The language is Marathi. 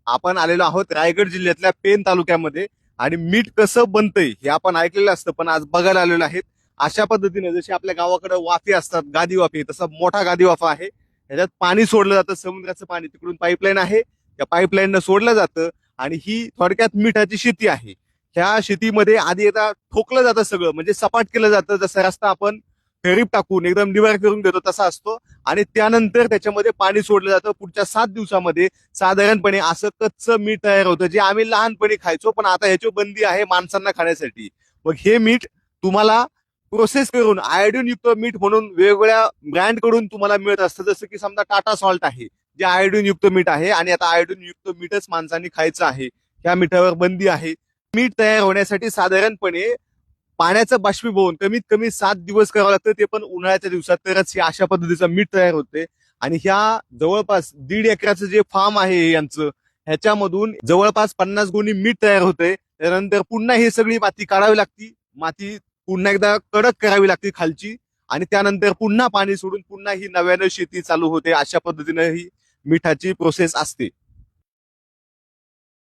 आपण आलेलो आहोत रायगड जिल्ह्यातल्या पेन तालुक्यामध्ये आणि मीठ कसं बनतंय हे आपण ऐकलेलं असतं, पण आज बघायला आलेलो आहेत. अशा पद्धतीने जशी आपल्या गावाकडे वाफे असतात, गादी वाफे, तसा मोठा गादी वाफा आहे. ह्याच्यात पाणी सोडलं जातं, समुद्राचं पाणी, तिकडून पाईपलाईन आहे, त्या पाईपलाईननं सोडलं जातं आणि ही थोडक्यात मिठाची शेती आहे. ह्या शेतीमध्ये आधी आता ठोकलं जातं सगळं, म्हणजे सपाट केलं जातं, जसं रस्ता आपण फेरीप टाकून एकदम डिवाइड करून घेतो तसा असतो. आणि त्यानंतर त्याच्यामध्ये पाणी सोडलं जातं. पुढच्या 7 दिवसामध्ये साधारणपणे असं कच्चं मीठ तयार होतं, जे आम्ही लहानपणी खायचो, पण आता ह्याची बंदी आहे माणसांना खाण्यासाठी. मग हे मीठ तुम्हाला प्रोसेस करून आयोडीन युक्त मीठ म्हणून वेगवेगळ्या ब्रँड कडून तुम्हाला मिळत असतं. जसं की समजा टाटा सॉल्ट आहे, जे आयोडीन युक्त मीठ आहे, आणि आता आयोडीन युक्त मीठच माणसांनी खायचं आहे. ह्या मिठावर बंदी आहे. मीठ तयार होण्यासाठी साधारणपणे पाण्याचं बाष्पीभवन कमीत कमी 7 दिवस करावं लागतं, ते पण उन्हाळ्याच्या दिवसात, तरच हे अशा पद्धतीचं मीठ तयार होते. आणि ह्या जवळपास 1.5 एकराचं जे फार्म आहे यांचं, ह्याच्यामधून जवळपास 50 गोणी मीठ तयार होते. त्यानंतर पुन्हा ही सगळी माती काढावी लागती, माती पुन्हा एकदा कडक करावी लागते खालची, आणि त्यानंतर पुन्हा पाणी सोडून पुन्हा ही नव्यानं शेती चालू होते. अशा पद्धतीनं ही मिठाची प्रोसेस असते.